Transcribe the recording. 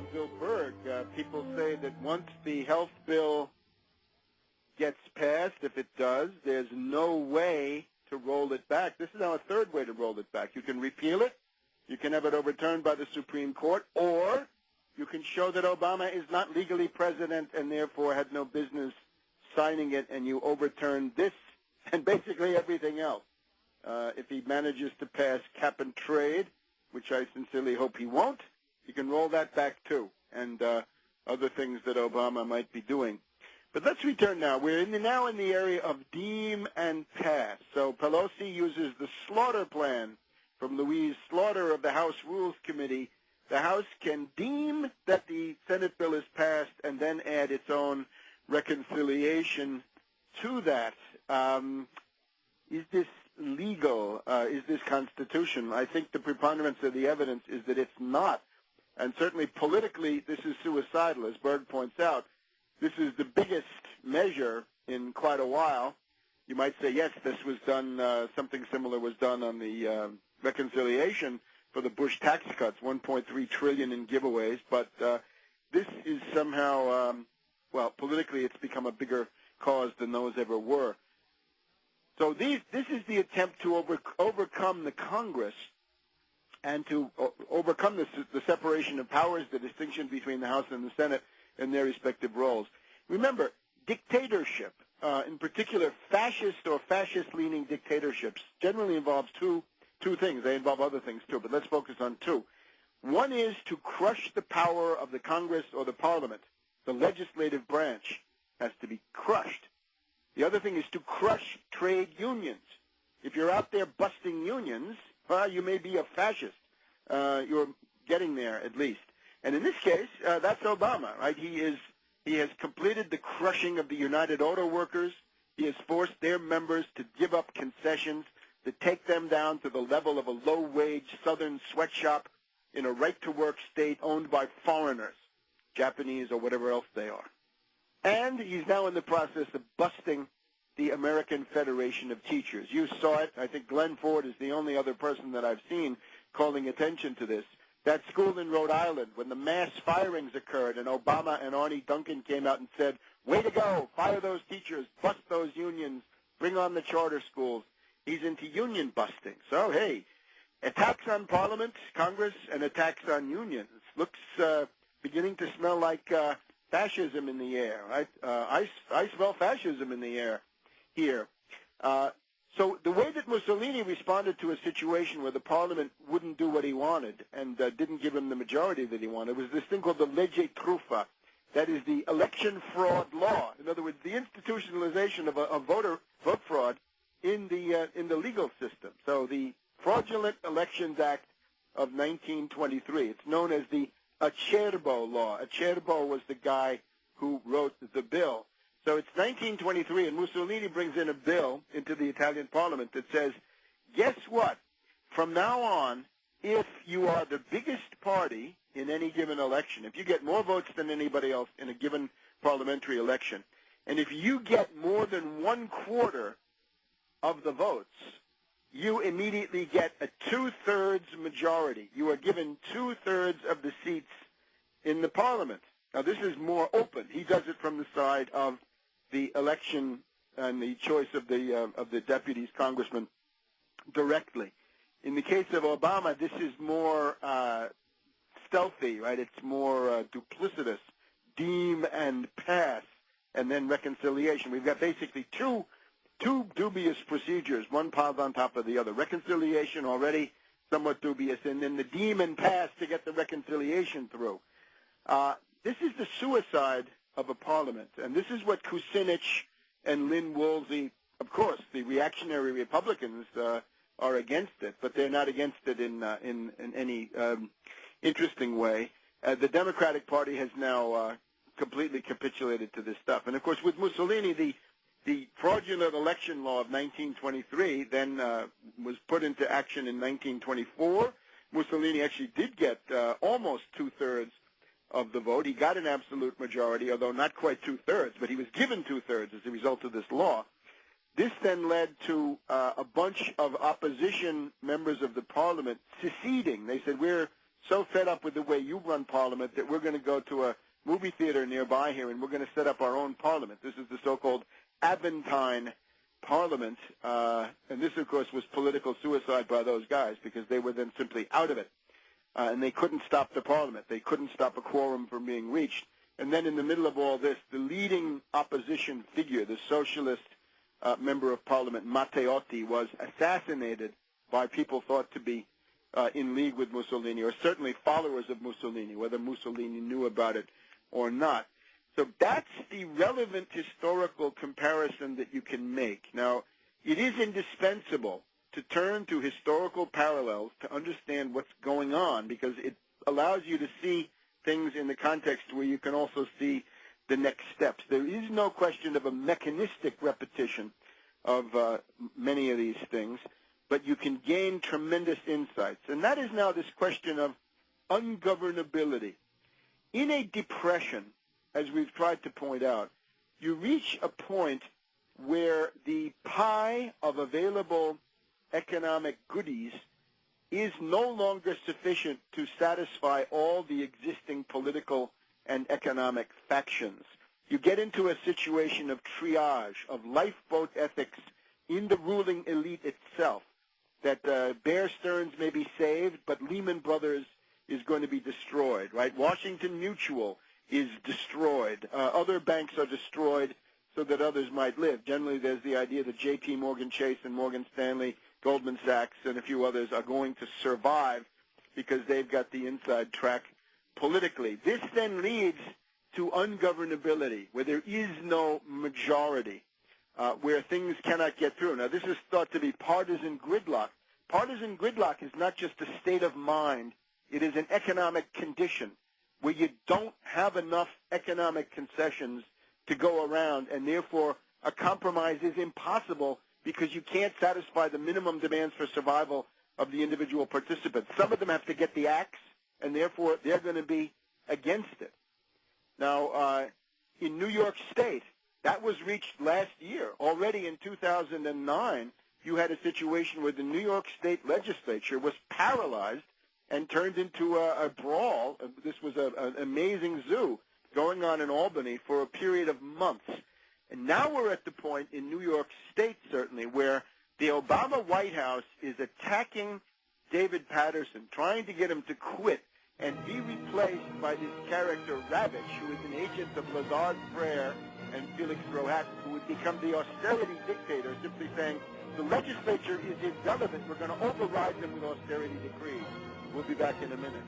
Bill Berg, people say that once the health bill gets passed, if it does, there's no way to roll it back. This is now a third way to roll it back. You can repeal it, you can have it overturned by the Supreme Court, or you can show that Obama is not legally president and therefore had no business signing it, and you overturn this and basically everything else. If he manages to pass cap and trade, which I sincerely hope he won't, you can roll that back too, and other things that Obama might be doing. But let's return now. We're now in the area of deem and pass. So Pelosi uses the Slaughter plan from Louise Slaughter of the House Rules Committee. The House can deem that the Senate bill is passed and then add its own reconciliation to that. Is this legal? Is this constitutional? I think the preponderance of the evidence is that it's not. And certainly politically, this is suicidal, as Berg points out. This is the biggest measure in quite a while. You might say, yes, this was done, something similar was done on the reconciliation for the Bush tax cuts, $1.3 trillion in giveaways. But this is somehow, well, politically it's become a bigger cause than those ever were. So this is the attempt to overcome the Congress and to overcome the separation of powers, the distinction between the House and the Senate in their respective roles. Remember, dictatorship, in particular fascist or fascist-leaning dictatorships, generally involves two things. They involve other things too, but let's focus on two. One is to crush the power of the Congress or the Parliament. The legislative branch has to be crushed. The other thing is to crush trade unions. If you're out there busting unions, well, you may be a fascist. You're getting there at least. And in this case, that's Obama, right? He has completed the crushing of the United Auto Workers. He has forced their members to give up concessions, to take them down to the level of a low-wage southern sweatshop in a right-to-work state owned by foreigners, Japanese or whatever else they are. And he's now in the process of busting the American Federation of Teachers. You saw it. I think Glenn Ford is the only other person that I've seen calling attention to this. That school in Rhode Island, when the mass firings occurred and Obama and Arnie Duncan came out and said, way to go, fire those teachers, bust those unions, bring on the charter schools. He's into union busting. So, hey, attacks on Parliament, Congress, and attacks on unions. Looks beginning to smell like fascism in the air, right? I smell fascism in the air here. So the way that Mussolini responded to a situation where the Parliament wouldn't do what he wanted and didn't give him the majority that he wanted was this thing called the legge truffa. That is the election fraud law. In other words, the institutionalization of vote fraud in the legal system. So the Fraudulent Elections Act of 1923. It's known as the Acerbo law. Acerbo was the guy who wrote the bill. So it's 1923, and Mussolini brings in a bill into the Italian parliament that says, guess what? From now on, if you are the biggest party in any given election, if you get more votes than anybody else in a given parliamentary election, and if you get more than 1/4 of the votes, you immediately get a 2/3 majority. You are given 2/3 of the seats in the parliament. Now, this is more open. He does it from the side of the election and the choice of the deputies, congressmen, directly. In the case of Obama, this is more stealthy, right? It's more duplicitous, deem and pass, and then reconciliation. We've got basically two dubious procedures, one piled on top of the other. Reconciliation already somewhat dubious, and then the deem and pass to get the reconciliation through. This is the suicide of a parliament, and this is what Kucinich and Lynn Woolsey, of course, the reactionary Republicans are against it, but they're not against it in any interesting way. The Democratic Party has now completely capitulated to this stuff, and of course, with Mussolini, the fraudulent election law of 1923 then was put into action in 1924. Mussolini actually did get almost 2/3 of the vote. He got an absolute majority, although not quite 2/3, but he was given 2/3 as a result of this law. This then led to a bunch of opposition members of the parliament seceding. They said, we're so fed up with the way you run Parliament that we're going to go to a movie theater nearby here and we're going to set up our own Parliament. This is the so-called Aventine Parliament, and this, of course, was political suicide by those guys because they were then simply out of it, and they couldn't stop the Parliament. They couldn't stop a quorum from being reached. And then in the middle of all this, the leading opposition figure, the socialist member of Parliament, Matteotti, was assassinated by people thought to be in league with Mussolini, or certainly followers of Mussolini, whether Mussolini knew about it or not. So that's the relevant historical comparison that you can make. Now, it is indispensable to turn to historical parallels to understand what's going on, because it allows you to see things in the context where you can also see the next steps. There is no question of a mechanistic repetition of many of these things, but you can gain tremendous insights. And that is now this question of ungovernability. In a depression, as we've tried to point out, you reach a point where the pie of available economic goodies is no longer sufficient to satisfy all the existing political and economic factions. You get into a situation of triage, of lifeboat ethics in the ruling elite itself, that Bear Stearns may be saved, but Lehman Brothers is going to be destroyed, right? Washington Mutual is destroyed. Other banks are destroyed so that others might live. Generally, there's the idea that J.P. Morgan Chase and Morgan Stanley, Goldman Sachs, and a few others are going to survive because they've got the inside track politically. This then leads to ungovernability, where there is no majority, where things cannot get through. Now, this is thought to be partisan gridlock. Partisan gridlock is not just a state of mind. It is an economic condition where you don't have enough economic concessions to go around, and therefore a compromise is impossible because you can't satisfy the minimum demands for survival of the individual participants. Some of them have to get the axe, and therefore they're going to be against it. Now, in New York State, that was reached last year. Already in 2009, you had a situation where the New York State legislature was paralyzed and turned into a brawl. This was an amazing zoo going on in Albany for a period of months. And now we're at the point in New York State, certainly, where the Obama White House is attacking David Patterson, trying to get him to quit and be replaced by this character, Ravitch, who is an agent of Lazard Frere and Felix Rohatyn, who would become the austerity dictator, simply saying, the legislature is irrelevant. We're going to override them with austerity decrees. We'll be back in a minute.